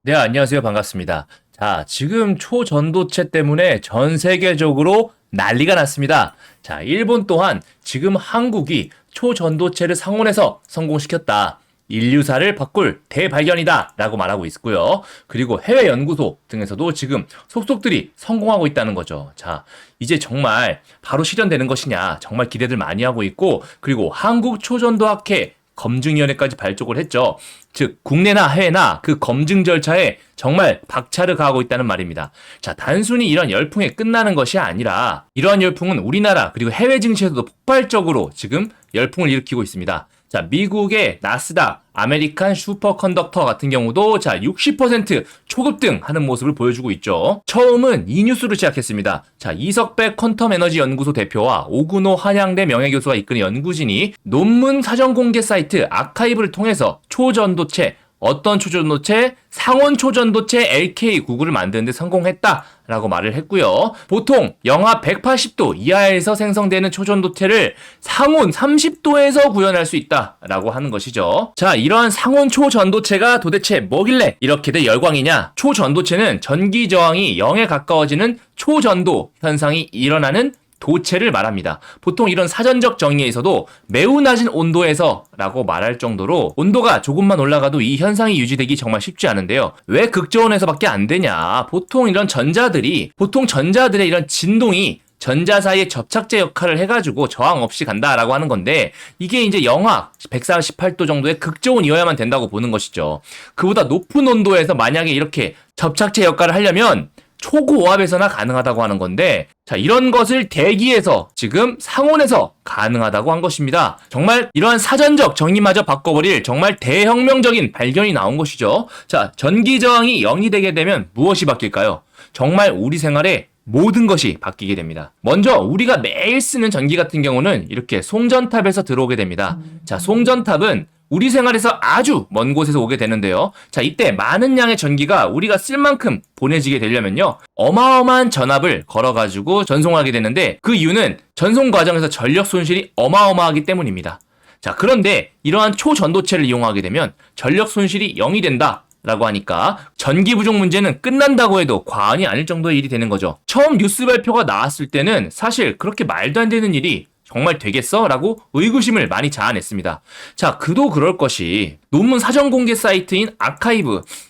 네, 안녕하세요. 반갑습니다. 자, 지금 초전도체 때문에 전 세계적으로 난리가 났습니다. 자, 일본 또한 지금 한국이 초전도체를 상온에서 성공시켰다. 인류사를 바꿀 대발견이다. 라고 말하고 있고요. 그리고 해외 연구소 등에서도 지금 속속들이 성공하고 있다는 거죠. 자, 이제 정말 바로 실현되는 것이냐. 정말 기대들 많이 하고 있고, 그리고 한국 초전도학회 검증위원회까지 발족을 했죠. 즉 국내나 해외나 그 검증 절차에 정말 박차를 가하고 있다는 말입니다. 자, 단순히 이런 열풍에 끝나는 것이 아니라 이러한 열풍은 우리나라 그리고 해외 증시에서도 폭발적으로 지금 열풍을 일으키고 있습니다. 자, 미국의 나스닥, 아메리칸 슈퍼컨덕터 같은 경우도 자, 60% 초급등 하는 모습을 보여주고 있죠. 처음은 이 뉴스로 시작했습니다. 자, 이석배 퀀텀 에너지 연구소 대표와 오근호 한양대 명예교수가 이끄는 연구진이 논문 사전 공개 사이트 아카이브를 통해서 초전도체, 어떤 초전도체? 상온 초전도체 LK99를 만드는데 성공했다라고 말을 했고요. 보통 영하 180도 이하에서 생성되는 초전도체를 상온 30도에서 구현할 수 있다라고 하는 것이죠. 자, 이러한 상온 초전도체가 도대체 뭐길래 이렇게들 열광이냐? 초전도체는 전기 저항이 0에 가까워지는 초전도 현상이 일어나는 도체를 말합니다. 보통 이런 사전적 정의에서도 매우 낮은 온도에서 라고 말할 정도로 온도가 조금만 올라가도 이 현상이 유지되기 정말 쉽지 않은데요. 왜 극저온에서밖에 안 되냐? 보통 전자들의 이런 진동이 전자 사이의 접착제 역할을 해가지고 저항 없이 간다라고 하는 건데, 이게 이제 영하 148도 정도의 극저온이어야만 된다고 보는 것이죠. 그보다 높은 온도에서 만약에 이렇게 접착제 역할을 하려면 초고압에서나 가능하다고 하는 건데, 자, 이런 것을 대기에서 지금 상온에서 가능하다고 한 것입니다. 정말 이러한 사전적 정의마저 바꿔버릴 정말 대혁명적인 발견이 나온 것이죠. 자, 전기 저항이 0이 되게 되면 무엇이 바뀔까요? 정말 우리 생활에 모든 것이 바뀌게 됩니다. 먼저 우리가 매일 쓰는 전기 같은 경우는 이렇게 송전탑에서 들어오게 됩니다. 자, 송전탑은 우리 생활에서 아주 먼 곳에서 오게 되는데요. 자, 이때 많은 양의 전기가 우리가 쓸 만큼 보내지게 되려면요, 어마어마한 전압을 걸어가지고 전송하게 되는데, 그 이유는 전송 과정에서 전력 손실이 어마어마하기 때문입니다. 자, 그런데 이러한 초전도체를 이용하게 되면 전력 손실이 0이 된다 라고 하니까 전기 부족 문제는 끝난다고 해도 과언이 아닐 정도의 일이 되는 거죠. 처음 뉴스 발표가 나왔을 때는 사실 그렇게 말도 안 되는 일이 정말 되겠어? 라고 의구심을 많이 자아냈습니다. 자, 그도 그럴 것이 논문 사전 공개 사이트인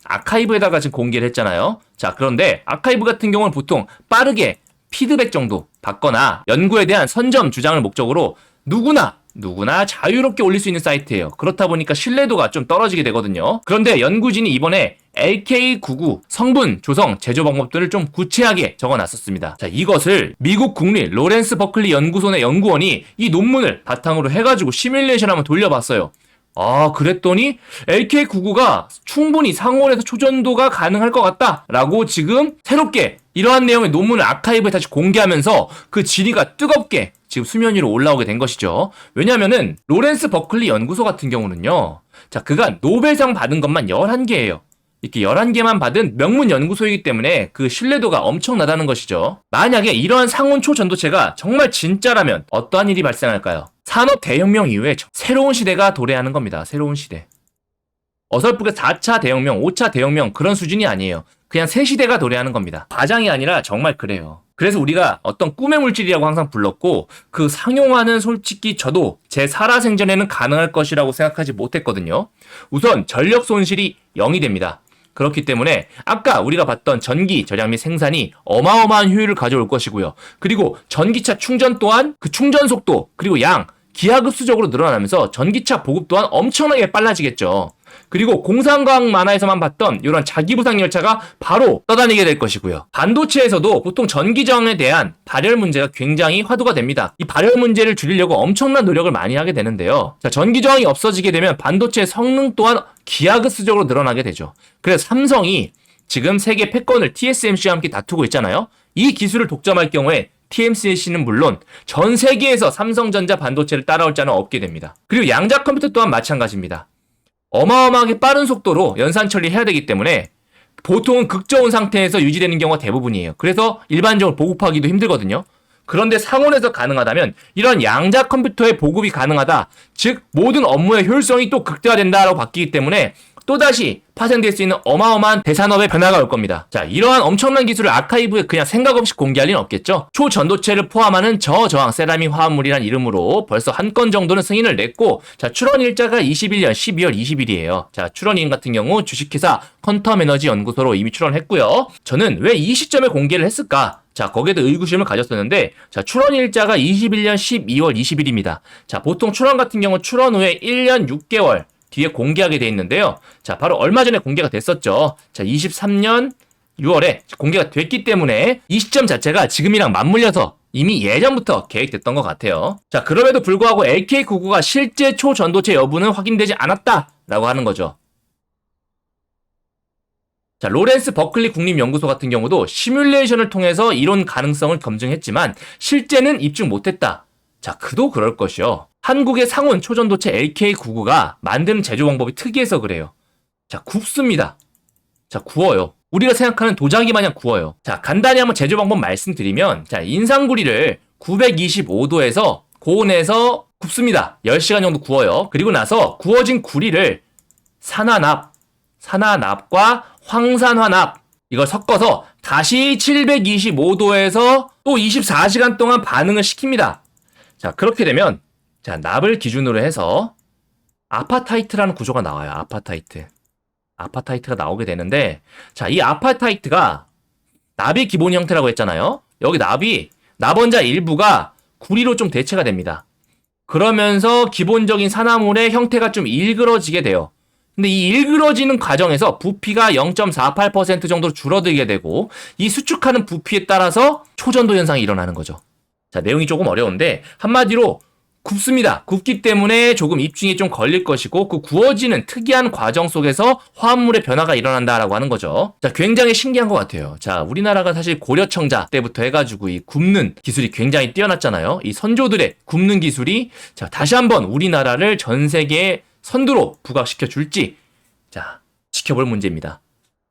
아카이브에다가 지금 공개를 했잖아요. 자, 그런데 아카이브 같은 경우는 보통 빠르게 피드백 정도 받거나 연구에 대한 선점 주장을 목적으로 누구나 자유롭게 올릴 수 있는 사이트예요. 그렇다 보니까 신뢰도가 좀 떨어지게 되거든요. 그런데 연구진이 이번에 LK99 성분, 조성, 제조 방법들을 좀 구체하게 적어놨었습니다. 자, 이것을 미국 국립 로렌스 버클리 연구소 내 연구원이 이 논문을 바탕으로 해가지고 시뮬레이션 한번 돌려봤어요. 그랬더니 LK99가 충분히 상온에서 초전도가 가능할 것 같다라고 지금 새롭게 이러한 내용의 논문을 아카이브에 다시 공개하면서 그 질의가 뜨겁게 지금 수면 위로 올라오게 된 것이죠. 왜냐면은 로렌스 버클리 연구소 같은 경우는요, 자, 그간 노벨상 받은 것만 11개예요. 이렇게 11개만 받은 명문 연구소이기 때문에 그 신뢰도가 엄청나다는 것이죠. 만약에 이러한 상온 초전도체가 정말 진짜라면 어떠한 일이 발생할까요? 산업 대혁명 이후에 새로운 시대가 도래하는 겁니다. 새로운 시대. 어설프게 4차 대혁명, 5차 대혁명 그런 수준이 아니에요. 그냥 새 시대가 도래하는 겁니다. 과장이 아니라 정말 그래요. 그래서 우리가 어떤 꿈의 물질이라고 항상 불렀고, 그 상용화는 솔직히 저도 제 살아생전에는 가능할 것이라고 생각하지 못했거든요. 우선 전력 손실이 0이 됩니다. 그렇기 때문에 아까 우리가 봤던 전기 절약 및 생산이 어마어마한 효율을 가져올 것이고요. 그리고 전기차 충전 또한 그 충전 속도 그리고 양 기하급수적으로 늘어나면서 전기차 보급 또한 엄청나게 빨라지겠죠. 그리고 공상과학 만화에서만 봤던 이런 자기부상 열차가 바로 떠다니게 될 것이고요. 반도체에서도 보통 전기 저항에 대한 발열 문제가 굉장히 화두가 됩니다. 이 발열 문제를 줄이려고 엄청난 노력을 많이 하게 되는데요. 자, 전기 저항이 없어지게 되면 반도체의 성능 또한 기하급수적으로 늘어나게 되죠. 그래서 삼성이 지금 세계 패권을 TSMC와 함께 다투고 있잖아요. 이 기술을 독점할 경우에 TSMC는 물론 전 세계에서 삼성전자 반도체를 따라올 자는 없게 됩니다. 그리고 양자 컴퓨터 또한 마찬가지입니다. 어마어마하게 빠른 속도로 연산 처리해야 되기 때문에 보통은 극저온 상태에서 유지되는 경우가 대부분이에요. 그래서 일반적으로 보급하기도 힘들거든요. 그런데 상온에서 가능하다면 이런 양자 컴퓨터의 보급이 가능하다. 즉 모든 업무의 효율성이 또 극대화된다라고 바뀌기 때문에 또다시 파생될 수 있는 어마어마한 대산업의 변화가 올 겁니다. 자, 이러한 엄청난 기술을 아카이브에 그냥 생각 없이 공개할 리는 없겠죠. 초전도체를 포함하는 저저항 세라믹 화합물이란 이름으로 벌써 한 건 정도는 승인을 냈고, 자, 출원 일자가 21년 12월 20일이에요. 자, 출원인 같은 경우 주식회사 퀀텀 에너지 연구소로 이미 출원했고요. 저는 왜 이 시점에 공개를 했을까? 자, 거기에도 의구심을 가졌었는데, 자, 출원 일자가 21년 12월 20일입니다. 자, 보통 출원 같은 경우 출원 후에 1년 6개월 뒤에 공개하게 돼 있는데요. 자, 바로 얼마 전에 공개가 됐었죠. 자, 23년 6월에 공개가 됐기 때문에 이 시점 자체가 지금이랑 맞물려서 이미 예전부터 계획됐던 것 같아요. 자, 그럼에도 불구하고 LK99가 실제 초전도체 여부는 확인되지 않았다라고 하는 거죠. 자, 로렌스 버클리 국립연구소 같은 경우도 시뮬레이션을 통해서 이론 가능성을 검증했지만 실제는 입증 못했다. 자, 그도 그럴 것이요. 한국의 상온 초전도체 LK99가 만드는 제조 방법이 특이해서 그래요. 자, 굽습니다. 자, 구워요. 우리가 생각하는 도자기 마냥 구워요. 자, 간단히 한번 제조 방법 말씀드리면, 자, 인상구리를 925도에서 고온에서 굽습니다. 10시간 정도 구워요. 그리고 나서 구워진 구리를 산화납과 황산화납 이걸 섞어서 다시 725도에서 또 24시간 동안 반응을 시킵니다. 자, 그렇게 되면 자, 납을 기준으로 해서 아파타이트라는 구조가 나와요. 아파타이트가 나오게 되는데, 자, 이 아파타이트가 납이 기본 형태라고 했잖아요. 여기 납원자 일부가 구리로 좀 대체가 됩니다. 그러면서 기본적인 산화물의 형태가 좀 일그러지게 돼요. 근데 이 일그러지는 과정에서 부피가 0.48% 정도로 줄어들게 되고, 이 수축하는 부피에 따라서 초전도 현상이 일어나는 거죠. 자, 내용이 조금 어려운데 한마디로 굽습니다. 굽기 때문에 조금 입증이 좀 걸릴 것이고, 그 구워지는 특이한 과정 속에서 화합물의 변화가 일어난다라고 하는 거죠. 자, 굉장히 신기한 것 같아요. 자, 우리나라가 사실 고려청자 때부터 해가지고 이 굽는 기술이 굉장히 뛰어났잖아요. 이 선조들의 굽는 기술이 자, 다시 한번 우리나라를 전 세계의 선두로 부각시켜 줄지, 자, 지켜볼 문제입니다.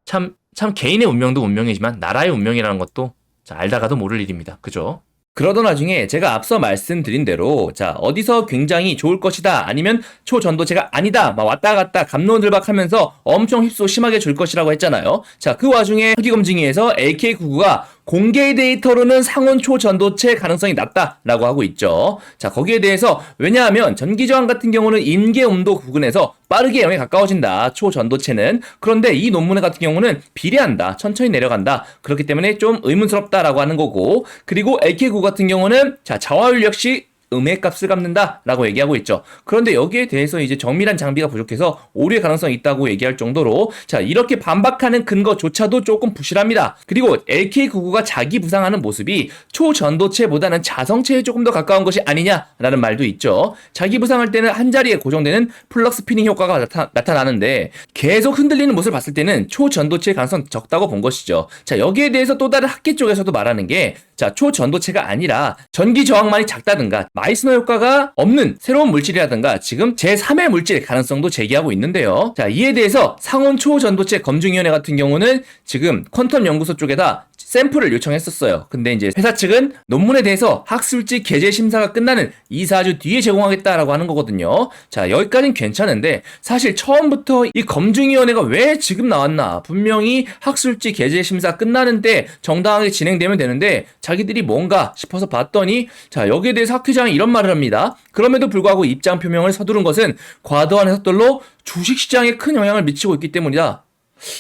참 개인의 운명도 운명이지만 나라의 운명이라는 것도 자, 알다가도 모를 일입니다. 그죠? 그러던 와중에 제가 앞서 말씀드린 대로 자, 어디서 굉장히 좋을 것이다 아니면 초전도체가 아니다 막 왔다 갔다 갑론을박하면서 엄청 휩소 심하게 줄 것이라고 했잖아요. 자, 그 와중에 학위검증위에서 LK99가 공개 데이터로는 상온 초전도체 가능성이 낮다라고 하고 있죠. 자, 거기에 대해서 왜냐하면 전기저항 같은 경우는 임계온도 부근에서 빠르게 0에 가까워진다. 초전도체는. 그런데 이 논문 같은 경우는 비례한다. 천천히 내려간다. 그렇기 때문에 좀 의문스럽다라고 하는 거고, 그리고 LK99 같은 경우는 자, 자화율 역시 음의 값을 갚는다라고 얘기하고 있죠. 그런데 여기에 대해서 이제 정밀한 장비가 부족해서 오류의 가능성이 있다고 얘기할 정도로 자, 이렇게 반박하는 근거조차도 조금 부실합니다. 그리고 LK99가 자기 부상하는 모습이 초전도체보다는 자성체에 조금 더 가까운 것이 아니냐라는 말도 있죠. 자기 부상할 때는 한 자리에 고정되는 플럭스 피닝 효과가 나타나는데 계속 흔들리는 모습을 봤을 때는 초전도체의 가능성 적다고 본 것이죠. 자, 여기에 대해서 또 다른 학계 쪽에서도 말하는 게 자, 초전도체가 아니라 전기 저항만이 작다든가 마이스너 효과가 없는 새로운 물질이라든가 지금 제3의 물질의 가능성도 제기하고 있는데요. 자, 이에 대해서 상온 초전도체 검증위원회 같은 경우는 지금 퀀텀 연구소 쪽에다 샘플을 요청했었어요. 근데 이제 회사 측은 논문에 대해서 학술지 게재 심사가 끝나는 2-4주 뒤에 제공하겠다라고 하는 거거든요. 자, 여기까지는 괜찮은데 사실 처음부터 이 검증위원회가 왜 지금 나왔나? 분명히 학술지 게재 심사 끝나는 때 정당하게 진행되면 되는데 자기들이 뭔가 싶어서 봤더니 자, 여기에 대해서 학회장이 이런 말을 합니다. 그럼에도 불구하고 입장 표명을 서두른 것은 과도한 해석들로 주식시장에 큰 영향을 미치고 있기 때문이다.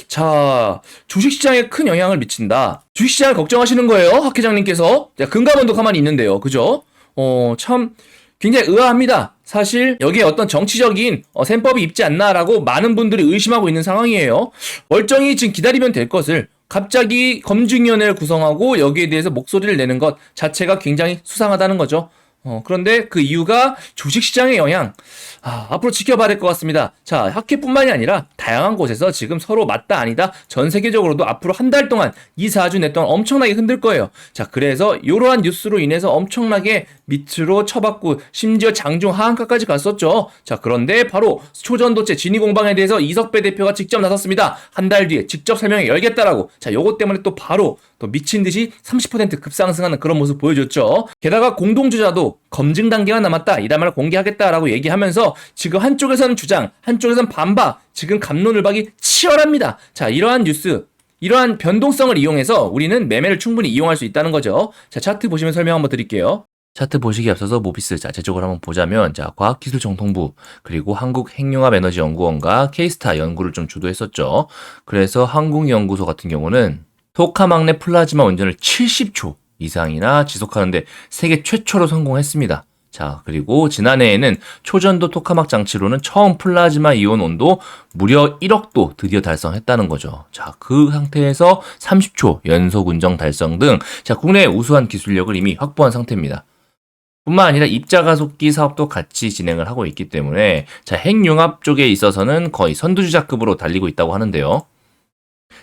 자, 주식시장에 큰 영향을 미친다. 주식시장을 걱정하시는 거예요, 학회장님께서. 자, 금감원도 가만히 있는데요. 그죠? 참 굉장히 의아합니다. 사실 여기에 어떤 정치적인 셈법이 있지 않나라고 많은 분들이 의심하고 있는 상황이에요. 멀쩡히 지금 기다리면 될 것을 갑자기 검증위원회를 구성하고 여기에 대해서 목소리를 내는 것 자체가 굉장히 수상하다는 거죠. 그런데 그 이유가 주식시장의 영향, 앞으로 지켜봐야 될 것 같습니다. 자, 학회뿐만이 아니라 다양한 곳에서 지금 서로 맞다 아니다 전 세계적으로도 앞으로 한 달 동안 2-4주 내 동안 엄청나게 흔들 거예요. 자, 그래서 이러한 뉴스로 인해서 엄청나게 밑으로 쳐박고 심지어 장중 하한가까지 갔었죠. 자, 그런데 바로 초전도체 진위공방에 대해서 이석배 대표가 직접 나섰습니다. 한 달 뒤에 직접 설명회 열겠다라고. 자, 요것 때문에 또 바로 또 미친 듯이 30% 급상승하는 그런 모습 보여줬죠. 게다가 공동주자도 아직도 검증 단계가 남았다. 이달 말에 공개하겠다라고 얘기하면서 지금 한쪽에서는 주장, 한쪽에서는 반박, 지금 갑론을박이 치열합니다. 자, 이러한 뉴스, 이러한 변동성을 이용해서 우리는 매매를 충분히 이용할 수 있다는 거죠. 자, 차트 보시면 설명 한번 드릴게요. 차트 보시기에 앞서서 모비스 자체적으로 한번 보자면, 자, 과학기술정통부 그리고 한국핵융합에너지연구원과 K스타 연구를 좀 주도했었죠. 그래서 한국연구소 같은 경우는 토카막 플라즈마 원전을 70초 이상이나 지속하는데 세계 최초로 성공했습니다. 자, 그리고 지난해에는 초전도 토카막 장치로는 처음 플라즈마 이온 온도 무려 1억도 드디어 달성했다는 거죠. 자, 그 상태에서 30초 연속 운정 달성 등, 자, 국내 우수한 기술력을 이미 확보한 상태입니다. 뿐만 아니라 입자가속기 사업도 같이 진행을 하고 있기 때문에, 자, 핵융합 쪽에 있어서는 거의 선두주자급으로 달리고 있다고 하는데요.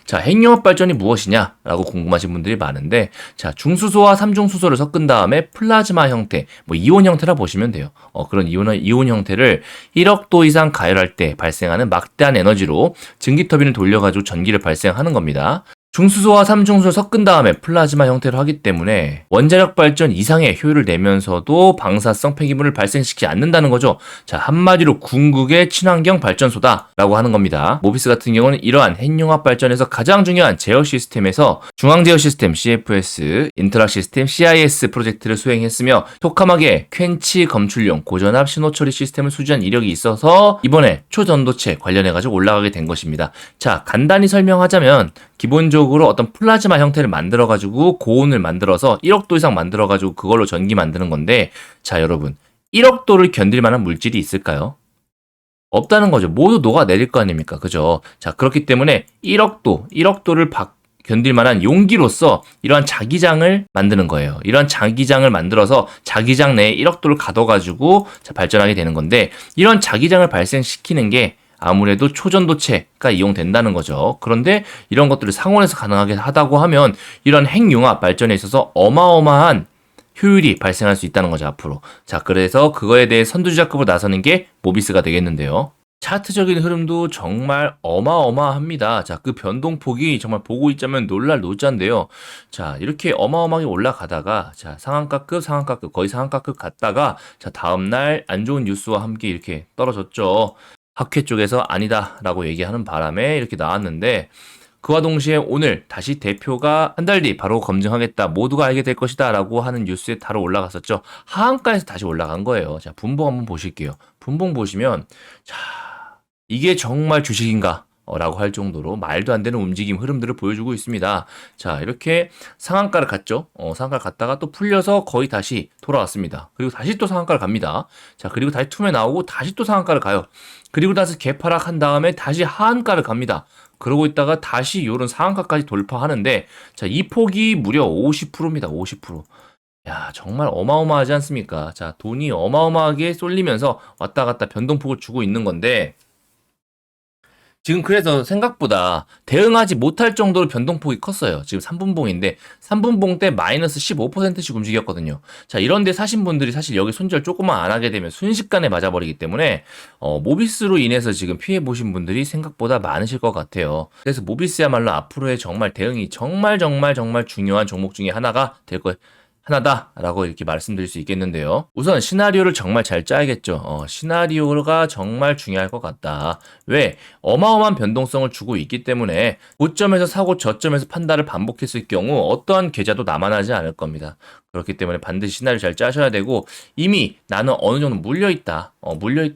자, 핵융합 발전이 무엇이냐라고 궁금하신 분들이 많은데, 자, 중수소와 삼중수소를 섞은 다음에 플라즈마 형태, 뭐 이온 형태라 보시면 돼요. 그런 이온 형태를 1억도 이상 가열할 때 발생하는 막대한 에너지로 증기터빈을 돌려가지고 전기를 발생하는 겁니다. 중수소와 삼중수소를 섞은 다음에 플라즈마 형태로 하기 때문에 원자력 발전 이상의 효율을 내면서도 방사성 폐기물을 발생시키지 않는다는 거죠. 자, 한마디로 궁극의 친환경 발전소다라고 하는 겁니다. 모비스 같은 경우는 이러한 핵융합 발전에서 가장 중요한 제어 시스템에서 중앙제어 시스템 CFS, 인터락 시스템 CIS 프로젝트를 수행했으며, 토카막의 퀸치 검출용 고전압 신호처리 시스템을 수주한 이력이 있어서 이번에 초전도체 관련해가지고 올라가게 된 것입니다. 자, 간단히 설명하자면, 기본적으로 어떤 플라즈마 형태를 만들어가지고 고온을 만들어서 1억도 이상 만들어가지고 그걸로 전기 만드는 건데, 자, 여러분, 1억도를 견딜 만한 물질이 있을까요? 없다는 거죠. 모두 녹아내릴 거 아닙니까? 그죠? 자, 그렇기 때문에 1억도를 견딜 만한 용기로서 이러한 자기장을 만드는 거예요. 이러한 자기장을 만들어서 자기장 내에 1억도를 가둬가지고 발전하게 되는 건데, 이런 자기장을 발생시키는 게 아무래도 초전도체가 이용된다는 거죠. 그런데 이런 것들을 상온에서 가능하게 하다고 하면 이런 핵융합 발전에 있어서 어마어마한 효율이 발생할 수 있다는 거죠, 앞으로. 자, 그래서 그거에 대해 선두주자급으로 나서는 게 모비스가 되겠는데요. 차트적인 흐름도 정말 어마어마합니다. 자, 그 변동폭이 정말 보고 있자면 놀랄 노자인데요. 자, 이렇게 어마어마하게 올라가다가, 자, 상한가급, 거의 상한가급 갔다가, 자, 다음날 안 좋은 뉴스와 함께 이렇게 떨어졌죠. 학회 쪽에서 아니다라고 얘기하는 바람에 이렇게 나왔는데, 그와 동시에 오늘 다시 대표가 한 달 뒤 바로 검증하겠다, 모두가 알게 될 것이다 라고 하는 뉴스에 바로 올라갔었죠. 하한가에서 다시 올라간 거예요. 자, 분봉 한번 보실게요. 분봉 보시면, 자, 이게 정말 주식인가? 라고 할 정도로 말도 안 되는 움직임 흐름들을 보여주고 있습니다. 자, 이렇게 상한가를 갔죠. 상한가를 갔다가 또 풀려서 거의 다시 돌아왔습니다. 그리고 다시 또 상한가를 갑니다. 자, 그리고 다시 툼에 나오고 다시 또 상한가를 가요. 그리고 다시 개파락한 다음에 다시 하한가를 갑니다. 그러고 있다가 다시 이런 상한가까지 돌파하는데, 자, 이 폭이 무려 50%입니다. 50%. 야, 정말 어마어마하지 않습니까? 자, 돈이 어마어마하게 쏠리면서 왔다 갔다 변동폭을 주고 있는 건데, 지금 그래서 생각보다 대응하지 못할 정도로 변동폭이 컸어요. 지금 3분봉인데 3분봉 때 마이너스 15%씩 움직였거든요. 자, 이런데 사신 분들이 사실 여기 손절 조금만 안 하게 되면 순식간에 맞아버리기 때문에 모비스로 인해서 지금 피해 보신 분들이 생각보다 많으실 것 같아요. 그래서 모비스야말로 앞으로의 정말 대응이 정말 중요한 종목 중에 하나가 될 거예요. 하나다라고 이렇게 말씀드릴 수 있겠는데요. 우선 시나리오를 정말 잘 짜야겠죠. 시나리오가 정말 중요할 것 같다. 왜? 어마어마한 변동성을 주고 있기 때문에 고점에서 사고 저점에서 판단을 반복했을 경우 어떠한 계좌도 남아나지 않을 겁니다. 그렇기 때문에 반드시 시나리오 잘 짜셔야 되고, 이미 나는 어느 정도 물려있다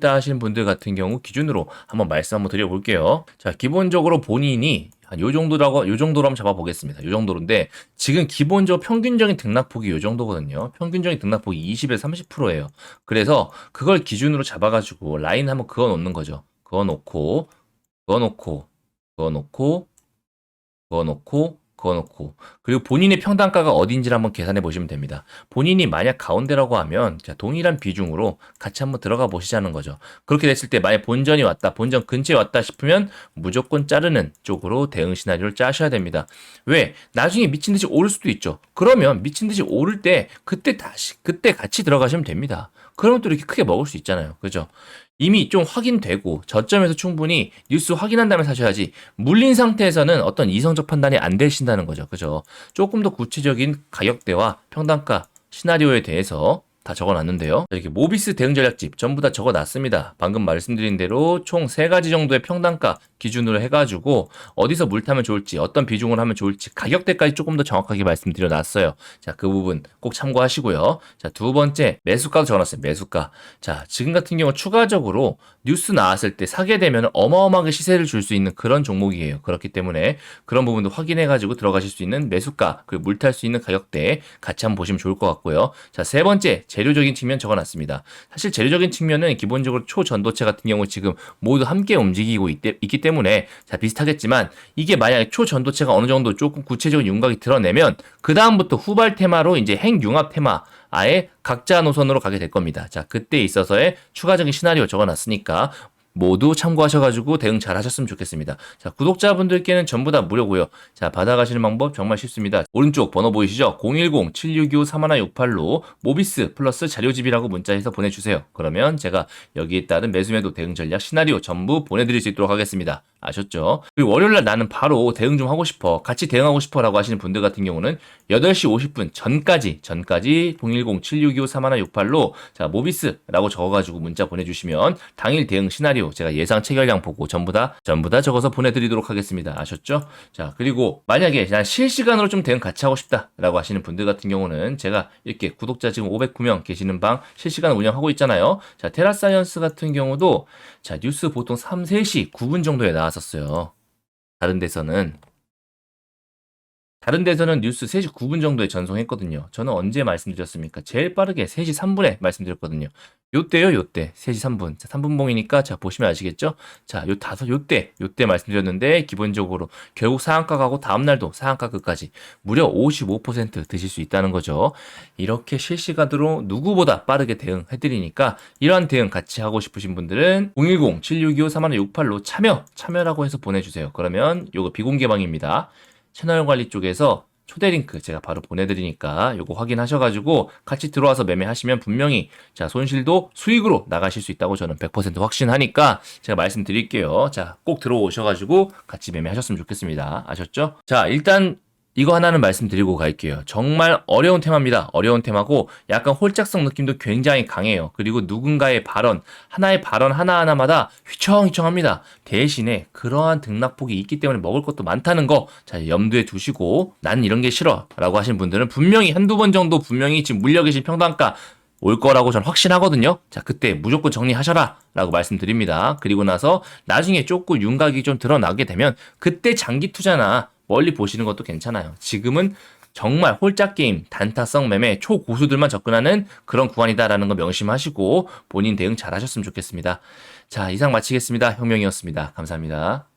하시는 분들 같은 경우 기준으로 한번 말씀 한번 드려볼게요. 자, 기본적으로 본인이 한 요 정도로 한번 잡아보겠습니다. 요 정도인데, 지금 기본적으로 평균적인 등락폭이 요 정도거든요. 평균적인 등락폭이 20에서 30%예요. 그래서 그걸 기준으로 잡아가지고 라인 한번 그어 놓는 거죠. 그어 놓고, 그리고 본인의 평단가가 어딘지를 한번 계산해 보시면 됩니다. 본인이 만약 가운데라고 하면, 자, 동일한 비중으로 같이 한번 들어가 보시자는 거죠. 그렇게 됐을 때 만약 본전 근처에 왔다 싶으면 무조건 자르는 쪽으로 대응 시나리오를 짜셔야 됩니다. 왜? 나중에 미친 듯이 오를 수도 있죠. 그러면 미친 듯이 오를 때 그때 같이 들어가시면 됩니다. 그러면 또 이렇게 크게 먹을 수 있잖아요. 그죠? 이미 좀 확인되고 저점에서 충분히 뉴스 확인한 다음에 사셔야지, 물린 상태에서는 어떤 이성적 판단이 안 되신다는 거죠. 그죠? 조금 더 구체적인 가격대와 평단가 시나리오에 대해서 다 적어놨는데요. 이렇게 모비스 대응 전략집 전부 다 적어놨습니다. 방금 말씀드린 대로 총 3가지 정도의 평단가 기준으로 해가지고 어디서 물 타면 좋을지, 어떤 비중으로 하면 좋을지, 가격대까지 조금 더 정확하게 말씀드려 놨어요. 자, 그 부분 꼭 참고하시고요. 자, 두 번째 매수가도 적어놨어요. 매수가. 자, 지금 같은 경우 추가적으로 뉴스 나왔을 때 사게 되면 어마어마하게 시세를 줄 수 있는 그런 종목이에요. 그렇기 때문에 그런 부분도 확인해가지고 들어가실 수 있는 매수가, 그리고 물 탈 수 있는 가격대 같이 한번 보시면 좋을 것 같고요. 자, 세 번째 재료적인 측면 적어놨습니다. 사실 재료적인 측면은 기본적으로 초전도체 같은 경우 지금 모두 함께 움직이고 있기 때문에 자, 비슷하겠지만 이게 만약에 초전도체가 어느 정도 조금 구체적인 윤곽이 드러내면 그 다음부터 후발 테마로 이제 핵융합 테마 아예 각자 노선으로 가게 될 겁니다. 자, 그때 있어서의 추가적인 시나리오 적어놨으니까 모두 참고하셔가지고 대응 잘 하셨으면 좋겠습니다. 자, 구독자분들께는 전부 다 무료고요. 자, 받아가시는 방법 정말 쉽습니다. 오른쪽 번호 보이시죠? 010-7625-3168로 모비스 플러스 자료집이라고 문자해서 보내주세요. 그러면 제가 여기에 따른 매수매도 대응 전략 시나리오 전부 보내드릴 수 있도록 하겠습니다. 아셨죠? 그리고 월요일날 나는 바로 대응 좀 하고 싶어, 같이 대응하고 싶어 라고 하시는 분들 같은 경우는 8시 50분 전까지 010-7625-3168로 자, 모비스라고 적어가지고 문자 보내주시면 당일 대응 시나리오 제가 예상 체결량 보고 전부 다 적어서 보내드리도록 하겠습니다. 아셨죠? 자, 그리고 만약에 난 실시간으로 좀 대응 같이 하고 싶다 라고 하시는 분들 같은 경우는 제가 이렇게 구독자 지금 509명 계시는 방 실시간 운영하고 있잖아요. 자, 테라사이언스 같은 경우도 자, 뉴스 보통 3, 3시 9분 정도에 나왔었어요. 다른 데서는 뉴스 3시 9분 정도에 전송했거든요. 저는 언제 말씀드렸습니까? 제일 빠르게 3시 3분에 말씀드렸거든요. 요때요, 요때. 3시 3분. 자, 3분봉이니까, 자, 보시면 아시겠죠? 자, 요때 말씀드렸는데, 기본적으로, 결국 상한가 가고, 다음날도 상한가 끝까지 무려 55% 드실 수 있다는 거죠. 이렇게 실시간으로 누구보다 빠르게 대응해드리니까, 이러한 대응 같이 하고 싶으신 분들은, 010-7625-3168로 참여라고 해서 보내주세요. 그러면, 요거 비공개방입니다. 채널 관리 쪽에서 초대 링크 제가 바로 보내드리니까 요거 확인하셔가지고 같이 들어와서 매매하시면 분명히 자, 손실도 수익으로 나가실 수 있다고 저는 100% 확신하니까 제가 말씀드릴게요. 자, 꼭 들어오셔가지고 같이 매매하셨으면 좋겠습니다. 아셨죠? 자, 일단 이거 하나는 말씀드리고 갈게요. 정말 어려운 테마입니다. 어려운 테마고 약간 홀짝성 느낌도 굉장히 강해요. 그리고 누군가의 발언, 하나의 발언 하나하나마다 휘청휘청합니다. 대신에 그러한 등락폭이 있기 때문에 먹을 것도 많다는 거 자, 염두에 두시고 난 이런 게 싫어 라고 하신 분들은 분명히 한두 번 정도 분명히 지금 물려 계신 평단가 올 거라고 저는 확신하거든요. 자, 그때 무조건 정리하셔라 라고 말씀드립니다. 그리고 나서 나중에 조금 윤곽이 좀 드러나게 되면 그때 장기 투자나 멀리 보시는 것도 괜찮아요. 지금은 정말 홀짝 게임, 단타성 매매, 초고수들만 접근하는 그런 구간이다라는 거 명심하시고 본인 대응 잘 하셨으면 좋겠습니다. 자, 이상 마치겠습니다. 혁명이었습니다. 감사합니다.